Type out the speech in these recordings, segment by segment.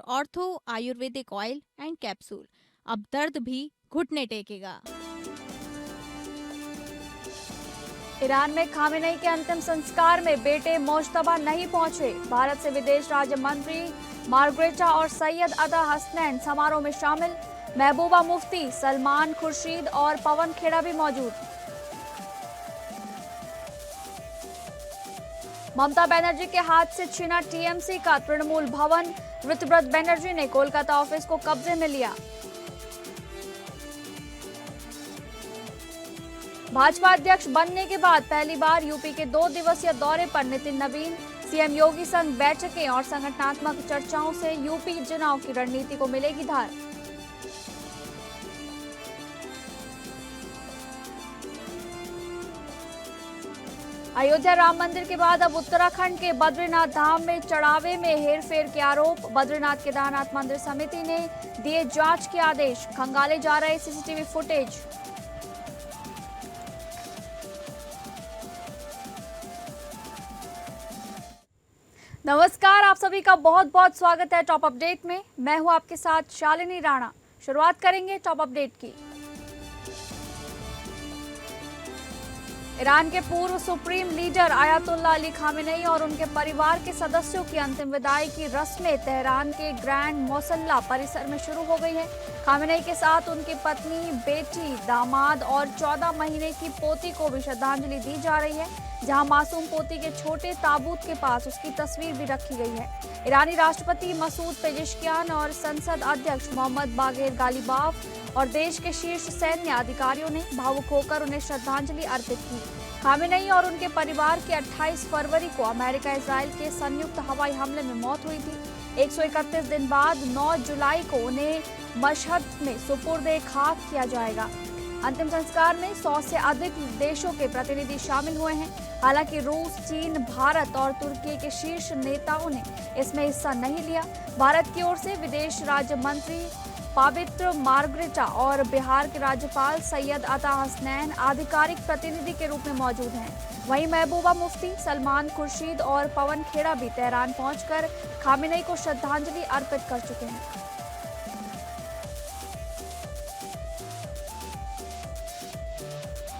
Ortho Ayurvedic oil and capsule. अब दर्द भी घुटने टेकेगा। ईरान में खामेनेई के अंतिम संस्कार में बेटे मोज्तबा नहीं पहुंचे। भारत से विदेश राज्य मंत्री मार्गरेटा और सैयद अता हसनैन समारोह में शामिल। महबूबा मुफ्ती, सलमान खुर्शीद और पवन खेड़ा भी मौजूद। ममता बनर्जी के हाथ से छिना टीएमसी का तृणमूल भवन। ऋतुव्रत बनर्जी ने कोलकाता ऑफिस को कब्जे में लिया। भाजपा अध्यक्ष बनने के बाद पहली बार यूपी के 2 दिवसीय दौरे पर नितिन नवीन। सीएम योगी संग बैठकें और संगठनात्मक चर्चाओं से यूपी चुनाव की रणनीति को मिलेगी धार। अयोध्या राम मंदिर के बाद अब उत्तराखंड के बद्रीनाथ धाम में चढ़ावे में हेरफेर के आरोप। बद्रीनाथ केदारनाथ मंदिर समिति ने दिए जांच के आदेश। खंगाले जा रहे सीसीटीवी फुटेज। नमस्कार, आप सभी का बहुत बहुत स्वागत है टॉप अपडेट में। मैं हूं आपके साथ शालिनी राणा। शुरुआत करेंगे टॉप अपडेट की। ईरान के पूर्व supreme leader Ayatollah Ali Khamenei और उनके परिवार के सदस्यों की अंतिम विदाई की रस्में तेहरान के ग्रैंड मौसल्ला परिसर में शुरू हो गई है। खामेनेई के साथ उनकी पत्नी, बेटी, दामाद और 14 महीने की पोती को भी श्रद्धांजलि दी जा रही है, जहां मासूम पोती के छोटे ताबूत के पास उसकी तस्वीर भी रखी गई है। ईरानी राष्ट्रपति मसूद पेजेश्कियान और संसद अध्यक्ष मोहम्मद बागेर गालिबाफ और देश के शीर्ष सैन्य अधिकारियों ने भावुक होकर उन्हें श्रद्धांजलि अर्पित की। खामेनेई और उनके परिवार की 28 फरवरी को अमेरिका इजराइल के संयुक्त हवाई हमले में मौत हुई थी। 131 दिन बाद 9 जुलाई को उन्हें मशहद में सुपुर्द खाक किया जाएगा। अंतिम संस्कार में 100 से अधिक देशों के प्रतिनिधि शामिल हुए हैं। हालांकि रूस, चीन, भारत और तुर्की के शीर्ष नेताओं ने इसमें हिस्सा नहीं लिया। भारत की ओर से विदेश राज्य मंत्री पवित्र मार्गरेटा और बिहार के राज्यपाल सैयद अता हसनैन आधिकारिक प्रतिनिधि के रूप में मौजूद हैं। वहीं महबूबा मुफ्ती, सलमान खुर्शीद और पवन खेड़ा भी तेहरान पहुंचकर खामेनेई को श्रद्धांजलि अर्पित कर चुके हैं।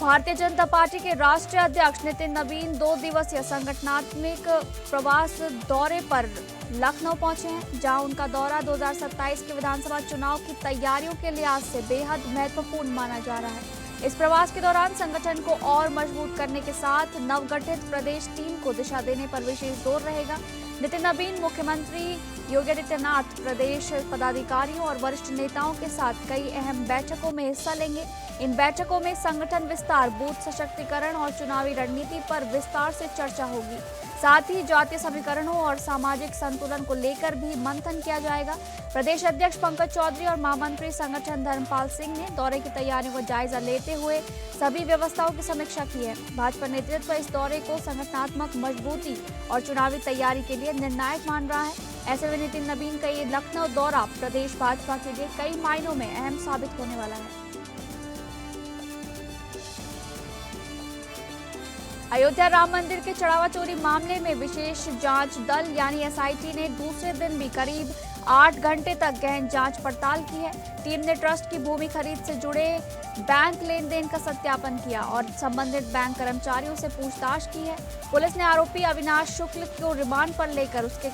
भारतीय जनता पार्टी के राष्ट्रीय अध्यक्ष नितिन नवीन 2 दिवसीय संगठनात्मक प्रवास दौरे पर लखनऊ पहुंचे हैं, जहां उनका दौरा 2027 के विधानसभा चुनाव की तैयारियों के लिहाज से बेहद महत्वपूर्ण माना जा रहा है। इस प्रवास के दौरान संगठन को और मजबूत करने के साथ नवगठित प्रदेश टीम को दिशा देने पर विशेष जोर रहेगा। नितिन नवीन मुख्यमंत्री योगी आदित्यनाथ, प्रदेश पदाधिकारियों और वरिष्ठ नेताओं के साथ कई अहम बैठकों में हिस्सा लेंगे। इन बैठकों में संगठन विस्तार, बूथ सशक्तिकरण और चुनावी रणनीति पर विस्तार से चर्चा होगी। साथ ही जातीय समीकरणों और सामाजिक संतुलन को लेकर भी मंथन किया जाएगा। प्रदेश अध्यक्ष पंकज चौधरी और महामंत्री संगठन धर्मपाल सिंह ने दौरे की तैयारियों का जायजा लेते हुए सभी व्यवस्थाओं की समीक्षा की है। भाजपा नेतृत्व इस दौरे को संगठनात्मक मजबूती और चुनावी तैयारी के लिए निर्णायक मान रहा है। ऐसे में नितिन नवीन का ये लखनऊ दौरा प्रदेश भाजपा के लिए कई मायनों में अहम साबित होने वाला है। अयोध्या राम मंदिर के चढ़ावा चोरी मामले में विशेष जांच दल यानी एसआईटी ने दूसरे दिन भी करीब 8 घंटे तक गहन जांच पड़ताल की है। टीम ने ट्रस्ट की भूमि खरीद से जुड़े बैंक लेन देन का सत्यापन किया और संबंधित बैंक कर्मचारियों से पूछताछ की है। पुलिस ने आरोपी अविनाश शुक्ल को रिमांड पर लेकर उसके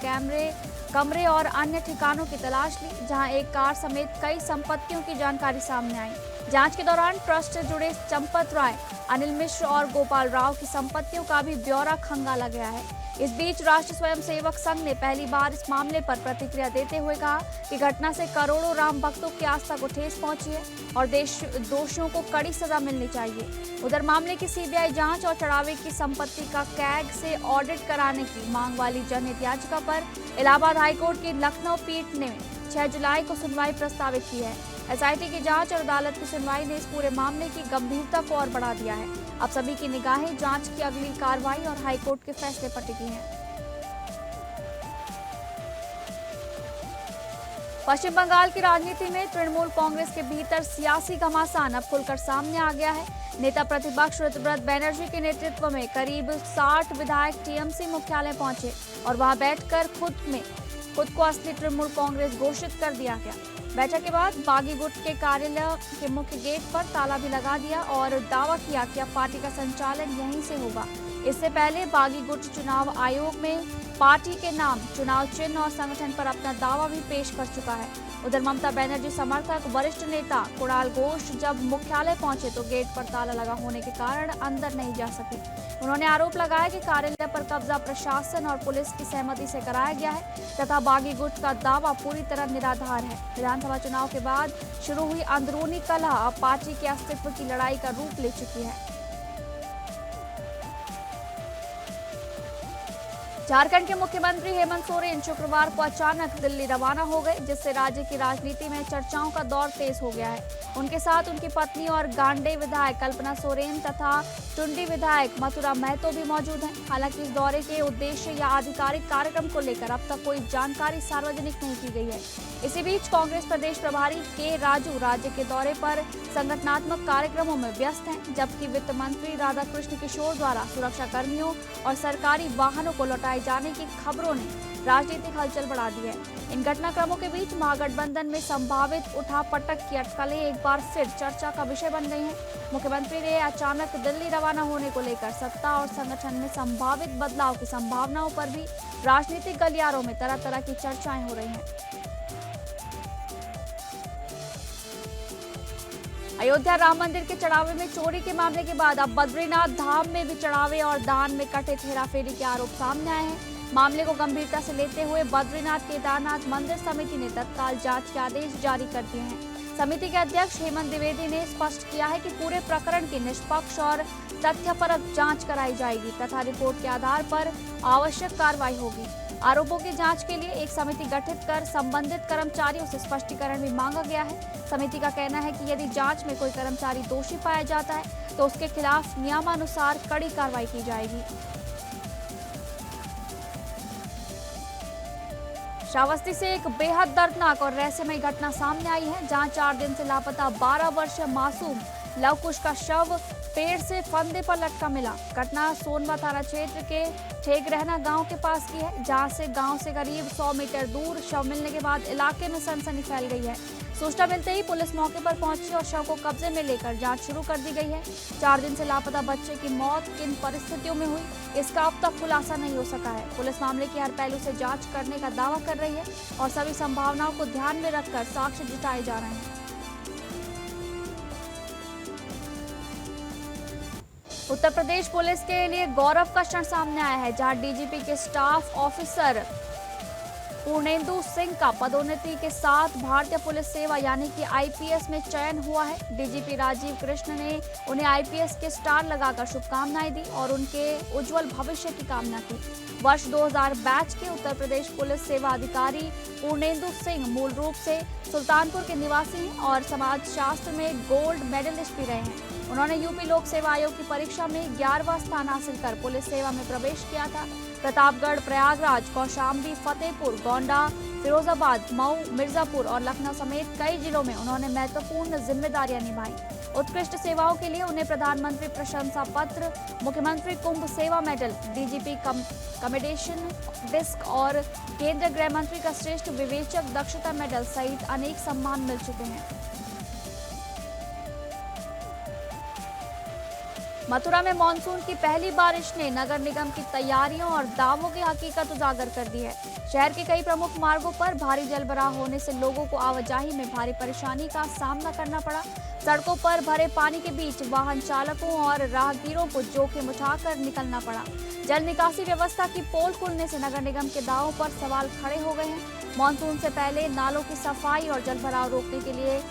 कमरे और अन्य ठिकानों की तलाश ली, जहां एक कार समेत कई संपत्तियों की जानकारी सामने आई। जांच के दौरान ट्रस्ट से जुड़े चंपत राय, अनिल मिश्र और गोपाल राव की संपत्तियों का भी ब्यौरा खंगाला गया है। इस बीच राष्ट्रीय स्वयंसेवक संघ ने पहली बार इस मामले पर प्रतिक्रिया देते हुए कहा कि घटना से करोड़ों राम भक्तों की आस्था को ठेस पहुंची है और दोषियों को कड़ी सजा मिलनी चाहिए। उधर मामले की सीबीआई जांच और चढ़ावे की संपत्ति का कैग से ऑडिट कराने की मांग वाली जनहित याचिका पर इलाहाबाद हाईकोर्ट की लखनऊ पीठ ने 6 जुलाई को सुनवाई प्रस्तावित की है। एसआईटी की जांच और अदालत की सुनवाई ने इस पूरे मामले की गंभीरता को और बढ़ा दिया है। अब सभी की निगाहें जांच की अगली कार्रवाई और हाईकोर्ट के फैसले पर टिकी हैं। पश्चिम बंगाल की राजनीति में तृणमूल कांग्रेस के भीतर सियासी घमासान अब खुलकर सामने आ गया है। नेता प्रतिपक्ष ऋतुव्रत बनर्जी के नेतृत्व में करीब 60 विधायक टीएमसी मुख्यालय पहुंचे और वहां बैठकर खुद में खुद को असली तृणमूल कांग्रेस घोषित कर दिया गया। बैठक के बाद बागी गुट के कार्यालय के मुख्य गेट पर ताला भी लगा दिया और दावा किया कि अब पार्टी का संचालन यहीं से होगा। इससे पहले बागी गुट चुनाव आयोग में पार्टी के नाम, चुनाव चिन्ह और संगठन पर अपना दावा भी पेश कर चुका है। उधर ममता बनर्जी समर्थक वरिष्ठ नेता कुणाल घोष जब मुख्यालय पहुंचे तो गेट पर ताला लगा होने के कारण अंदर नहीं जा सके। उन्होंने आरोप लगाया कि कार्यालय पर कब्जा प्रशासन और पुलिस की सहमति से कराया गया है तथा बागी गुट का दावा पूरी तरह निराधार है। विधानसभा चुनाव के बाद शुरू हुई अंदरूनी कलह अब पार्टी के अस्तित्व की लड़ाई का रूप ले चुकी है। झारखंड के मुख्यमंत्री हेमंत सोरेन शुक्रवार को अचानक दिल्ली रवाना हो गए, जिससे राज्य की राजनीति में चर्चाओं का दौर तेज हो गया है। उनके साथ उनकी पत्नी और गांडे विधायक कल्पना सोरेन तथा टुंडी विधायक मथुरा महतो भी मौजूद हैं। हालांकि इस दौरे के उद्देश्य या आधिकारिक कार्यक्रम को लेकर अब तक कोई जानकारी सार्वजनिक नहीं की गई है। इसी बीच कांग्रेस प्रदेश प्रभारी के राजू राज्य के दौरे पर संगठनात्मक कार्यक्रमों में व्यस्त हैं, जबकि वित्त मंत्री राधाकृष्ण किशोर द्वारा सुरक्षा कर्मियों और सरकारी वाहनों को लौटाए जाने की खबरों ने राजनीतिक हलचल बढ़ा दी है। इन घटनाक्रमों के बीच महागठबंधन में संभावित उठापटक की अटकलें एक बार फिर चर्चा का विषय बन गई हैं। मुख्यमंत्री ने अचानक दिल्ली रवाना होने को लेकर सत्ता और संगठन में संभावित बदलाव की संभावनाओं पर भी राजनीतिक गलियारों में तरह तरह की चर्चाएं हो रही हैं। अयोध्या राम मंदिर के चढ़ावे में चोरी के मामले के बाद अब बद्रीनाथ धाम में भी चढ़ावे और दान में कथित हेराफेरी के आरोप सामने आए हैं। मामले को गंभीरता से लेते हुए बद्रीनाथ केदारनाथ मंदिर समिति ने तत्काल जांच के आदेश जारी कर दिए हैं। समिति के अध्यक्ष हेमंत द्विवेदी ने स्पष्ट किया है कि पूरे प्रकरण की निष्पक्ष और तथ्यपरक जांच कराई जाएगी तथा रिपोर्ट के आधार पर आवश्यक कार्रवाई होगी। आरोपों की जांच के लिए एक समिति गठित कर संबंधित कर्मचारियों से स्पष्टीकरण भी मांगा गया है। समिति का कहना है कि यदि जांच में कोई कर्मचारी दोषी पाया जाता है तो उसके खिलाफ नियमानुसार कड़ी कार्रवाई की जाएगी। श्रावस्ती से एक बेहद दर्दनाक और रहस्यमयी घटना सामने आई है, जहां 4 दिन से लापता 12 वर्षीय मासूम लवकुश का शव पेड़ से फंदे पर लटका मिला। घटना सोनवा थाना क्षेत्र के ठेगरहना गांव के पास की है, जहां से गांव से करीब 100 मीटर दूर शव मिलने के बाद इलाके में सनसनी फैल गई है। सूचना मिलते ही पुलिस मौके पर पहुंची और शव को कब्जे में लेकर जांच शुरू कर दी गई है। 4 दिन से लापता बच्चे की मौत किन परिस्थितियों में हुई, इसका अब तक खुलासा नहीं हो सका है। पुलिस मामले की हर पहलू से जांच करने का दावा कर रही है और सभी संभावनाओं को ध्यान में रखकर साक्ष्य जुटाए जा रहे हैं। उत्तर प्रदेश पुलिस के लिए गौरव का क्षण सामने आया है, जहां डीजीपी के स्टाफ ऑफिसर पूर्णेंदु सिंह का पदोन्नति के साथ भारतीय पुलिस सेवा यानी कि आईपीएस में चयन हुआ है। डीजीपी राजीव कृष्ण ने उन्हें आईपीएस के स्टार लगाकर शुभकामनाएं दी और उनके उज्जवल भविष्य की कामना की। वर्ष 2000 बैच के उत्तर प्रदेश पुलिस सेवा अधिकारी पूर्णेंदु सिंह मूल रूप से सुल्तानपुर के निवासी हैं और समाजशास्त्र में गोल्ड मेडलिस्ट भी रहे हैं। उन्होंने यूपी लोक सेवा आयोग की परीक्षा में 11वां स्थान हासिल कर पुलिस सेवा में प्रवेश किया था। प्रतापगढ़, प्रयागराज, कौशाम्बी, फतेहपुर, गोंडा, फिरोजाबाद, मऊ, मिर्जापुर और लखनऊ समेत कई जिलों में उन्होंने महत्वपूर्ण जिम्मेदारियां निभाई। उत्कृष्ट सेवाओं के लिए उन्हें प्रधानमंत्री प्रशंसा पत्र, मुख्यमंत्री कुंभ सेवा मेडल, डीजीपी कमेडेशन डिस्क और केंद्रीय गृह मंत्री का श्रेष्ठ विवेचक दक्षता मेडल सहित अनेक सम्मान मिल चुके हैं। मथुरा में मानसून की पहली बारिश ने नगर निगम की तैयारियों और दावों की हकीकत उजागर कर दी है। शहर के कई प्रमुख मार्गों पर भारी जलभराव होने से लोगों को आवाजाही में भारी परेशानी का सामना करना पड़ा। सड़कों पर भरे पानी के बीच वाहन चालकों और राहगीरों को जोखिम उठाकर निकलना पड़ा। जल निकासी व्यवस्था की पोल खुलने से नगर निगम के दावों पर सवाल खड़े हो गए हैं। मानसून से पहले नालों की सफाई और जलभराव रोकने के लिए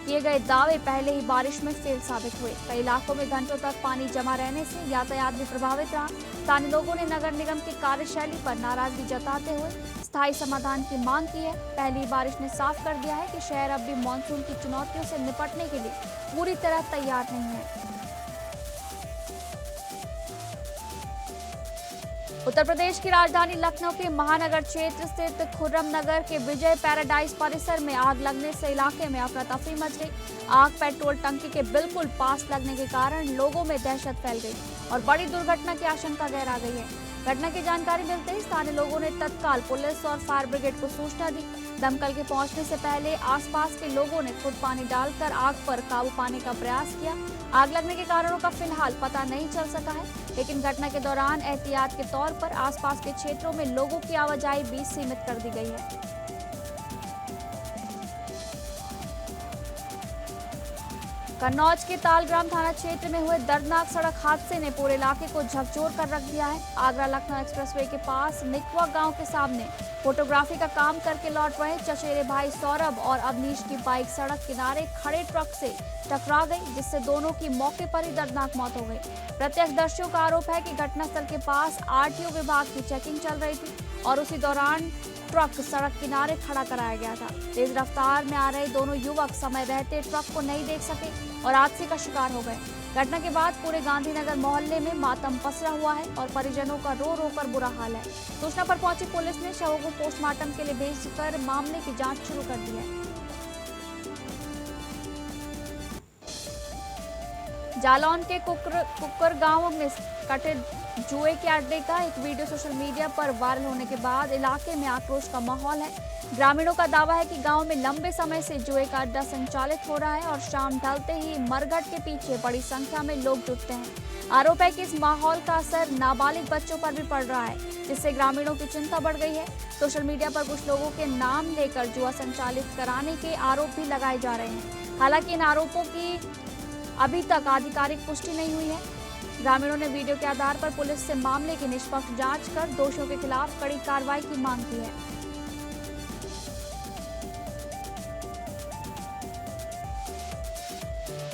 किए गए दावे पहले ही बारिश में फेल साबित हुए। कई इलाकों में घंटों तक पानी जमा रहने से यातायात भी प्रभावित रहा। स्थानीय लोगों ने नगर निगम की कार्यशैली पर नाराजगी जताते हुए स्थायी समाधान की मांग की है। पहली बारिश ने साफ कर दिया है कि शहर अब भी मानसून की चुनौतियों से निपटने के लिए पूरी तरह तैयार नहीं है। उत्तर प्रदेश की राजधानी लखनऊ के महानगर क्षेत्र स्थित खुर्रम नगर के विजय पैराडाइज परिसर में आग लगने से इलाके में अफरा तफरी मच गई। आग पेट्रोल टंकी के बिल्कुल पास लगने के कारण लोगों में दहशत फैल गई और बड़ी दुर्घटना की आशंका गहरा गई है। घटना की जानकारी मिलते ही स्थानीय लोगों ने तत्काल पुलिस और फायर ब्रिगेड को सूचना दी। दमकल के पहुंचने से पहले आसपास के लोगों ने खुद पानी डालकर आग पर काबू पाने का प्रयास किया। आग लगने के कारणों का फिलहाल पता नहीं चल सका है, लेकिन घटना के दौरान एहतियात के तौर पर आसपास के क्षेत्रों में लोगों की आवाजाही भी सीमित कर दी गई है। कन्नौज के तालग्राम थाना क्षेत्र में हुए दर्दनाक सड़क हादसे ने पूरे इलाके को झकझोर कर रख दिया है। आगरा लखनऊ एक्सप्रेसवे के पास निकवा गांव के सामने फोटोग्राफी का काम करके लौट रहे चचेरे भाई सौरभ और अवनीश की बाइक सड़क किनारे खड़े ट्रक से टकरा गई, जिससे दोनों की मौके पर ही दर्दनाक मौत हो गई। प्रत्यक्षदर्शियों का आरोप है कि घटनास्थल के पास आरटीओ विभाग की चेकिंग चल रही थी और उसी दौरान ट्रक सड़क किनारे खड़ा कराया गया था। तेज रफ्तार में आ रहे दोनों युवक समय रहते ट्रक को नहीं देख सके और हादसे का शिकार हो गए। घटना के बाद पूरे गांधीनगर मोहल्ले में मातम पसरा हुआ है और परिजनों का रो रो कर बुरा हाल है। सूचना पर पहुंची पुलिस ने शवों को पोस्टमार्टम के लिए भेजकर मामले की जांच शुरू कर दी है। जालौन के कुकर गांव में कटे जुए के अड्डे का एक वीडियो सोशल मीडिया पर वायरल होने के बाद इलाके में आक्रोश का माहौल है। ग्रामीणों का दावा है कि गांव में लंबे समय से जुए का अड्डा संचालित हो रहा है और शाम ढलते ही मरघट के पीछे बड़ी संख्या में लोग जुटते हैं। आरोप है कि इस माहौल का असर नाबालिग बच्चों पर भी पड़ रहा है, जिससे ग्रामीणों की चिंता बढ़ गई है। सोशल मीडिया पर कुछ लोगों के नाम लेकर जुआ संचालित कराने के आरोप भी लगाए जा रहे हैं। हालांकि इन आरोपों की अभी तक आधिकारिक पुष्टि नहीं हुई है। ग्रामीणों ने वीडियो के आधार पर पुलिस से मामले की निष्पक्ष जांच कर दोषियों के खिलाफ कड़ी कार्रवाई की मांग की है।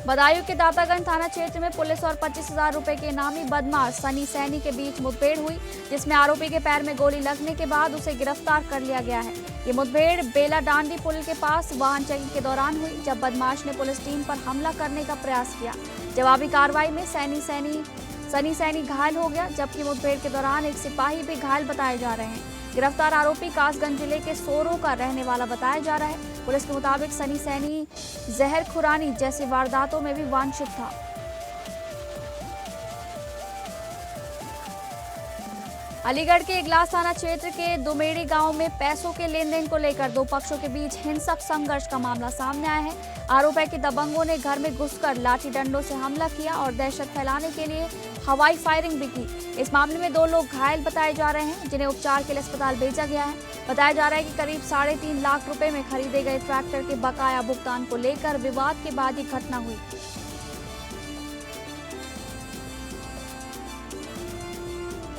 बदायूं के दातागंज थाना क्षेत्र में पुलिस और 25,000 रुपए के इनामी बदमाश सनी सैनी के बीच मुठभेड़ हुई, जिसमें आरोपी के पैर में गोली लगने के बाद उसे गिरफ्तार कर लिया गया है। ये मुठभेड़ बेला डांडी पुल के पास वाहन चेकिंग के दौरान हुई, जब बदमाश ने पुलिस टीम पर हमला करने का प्रयास किया। जवाबी कार्रवाई में सनी सैनी घायल हो गया, जबकि मुठभेड़ के दौरान एक सिपाही भी घायल बताए जा रहे हैं। गिरफ्तार आरोपी कासगंज जिले के सोरो का रहने वाला बताया जा रहा है। पुलिस के मुताबिक सनी सैनी जहर खुरानी जैसी वारदातों में भी वांछित था। अलीगढ़ के इगलास थाना क्षेत्र के दुमेड़ी गांव में पैसों के लेन देन को लेकर दो पक्षों के बीच हिंसक संघर्ष का मामला सामने आया है। आरोप है कि दबंगों ने घर में घुसकर लाठी डंडों से हमला किया और दहशत फैलाने के लिए हवाई फायरिंग भी की। इस मामले में दो लोग घायल बताए जा रहे हैं, जिन्हें उपचार के लिए अस्पताल भेजा गया है। बताया जा रहा है कि करीब 3.5 लाख रुपए में खरीदे गए ट्रैक्टर के बकाया भुगतान को लेकर विवाद के बाद ये घटना हुई।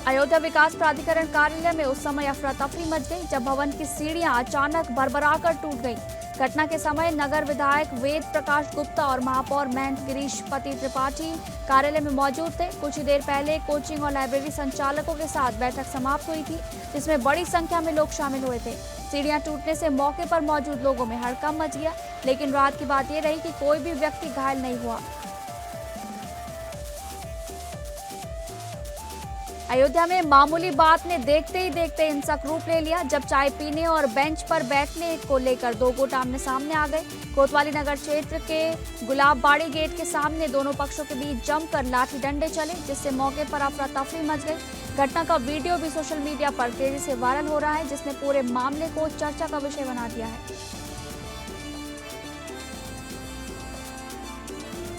अयोध्या विकास प्राधिकरण कार्यालय में उस समय अफरा तफरी मच गई जब भवन की सीढ़ियां अचानक भरभराकर टूट गईं। घटना के समय नगर विधायक वेद प्रकाश गुप्ता और महापौर महंत गिरीश पति त्रिपाठी कार्यालय में मौजूद थे। कुछ ही देर पहले कोचिंग और लाइब्रेरी संचालकों के साथ बैठक समाप्त हुई थी, जिसमें बड़ी संख्या में लोग शामिल हुए थे। सीढ़ियां टूटने से मौके पर मौजूद लोगों में हड़कंप मच गया, लेकिन राहत की बात यह रही कि कोई भी व्यक्ति घायल नहीं हुआ। अयोध्या में मामूली बात ने देखते ही देखते हिंसक रूप ले लिया, जब चाय पीने और बेंच पर बैठने को लेकर दो गुट आमने सामने आ गए। कोतवाली नगर क्षेत्र के गुलाबबाड़ी गेट के सामने दोनों पक्षों के बीच जमकर लाठी डंडे चले, जिससे मौके पर अफरा तफरी मच गई। घटना का वीडियो भी सोशल मीडिया पर तेजी से वायरल हो रहा है, जिसने पूरे मामले को चर्चा का विषय बना दिया है।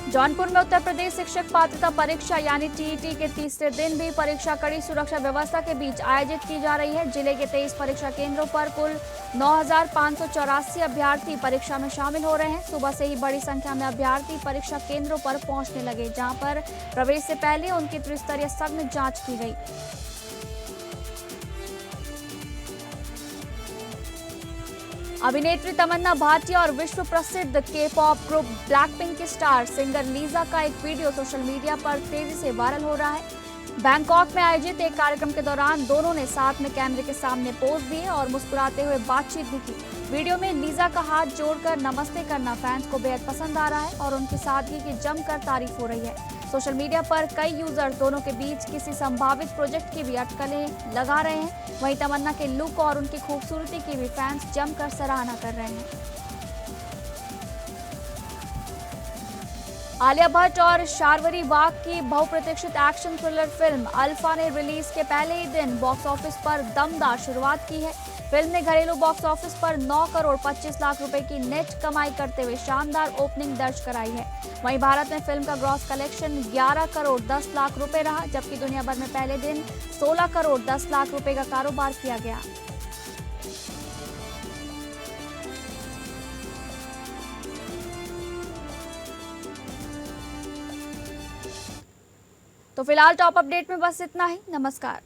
जौनपुर में उत्तर प्रदेश शिक्षक पात्रता परीक्षा यानी टीईटी के तीसरे दिन भी परीक्षा कड़ी सुरक्षा व्यवस्था के बीच आयोजित की जा रही है। जिले के 23 परीक्षा केंद्रों पर कुल 9,584 अभ्यर्थी परीक्षा में शामिल हो रहे हैं। सुबह से ही बड़ी संख्या में अभ्यर्थी परीक्षा केंद्रों पर पहुंचने लगे, जहां पर प्रवेश से पहले उनकी त्रिस्तरीय सघन जांच की गई। अभिनेत्री तमन्ना भाटिया और विश्व प्रसिद्ध के-पॉप ग्रुप ब्लैकपिंक की स्टार सिंगर लीजा का एक वीडियो सोशल मीडिया पर तेजी से वायरल हो रहा है। बैंकॉक में आयोजित एक कार्यक्रम के दौरान दोनों ने साथ में कैमरे के सामने पोज दिए और मुस्कुराते हुए बातचीत भी की। वीडियो में लीजा का हाथ जोड़कर नमस्ते करना फैंस को बेहद पसंद आ रहा है और उनकी सादगी की जमकर तारीफ हो रही है। सोशल मीडिया पर कई यूजर्स दोनों के बीच किसी संभावित प्रोजेक्ट की भी अटकलें लगा रहे हैं। वहीं तमन्ना के लुक और उनकी खूबसूरती की भी फैंस जमकर सराहना कर रहे हैं। आलिया भट्ट और शार्वरी बाग की बहुप्रतीक्षित एक्शन थ्रिलर फिल्म अल्फा ने रिलीज के पहले ही दिन बॉक्स ऑफिस पर दमदार शुरुआत की है। फिल्म ने घरेलू बॉक्स ऑफिस पर 9 करोड़ 25 लाख रुपए की नेट कमाई करते हुए शानदार ओपनिंग दर्ज कराई है। वहीं भारत में फिल्म का ग्रॉस कलेक्शन 11 करोड़ 10 लाख रुपए रहा, जबकि दुनिया भर में पहले दिन 16 करोड़ 10 लाख रुपए का कारोबार किया गया। तो फिलहाल टॉप अपडेट में बस इतना ही। नमस्कार।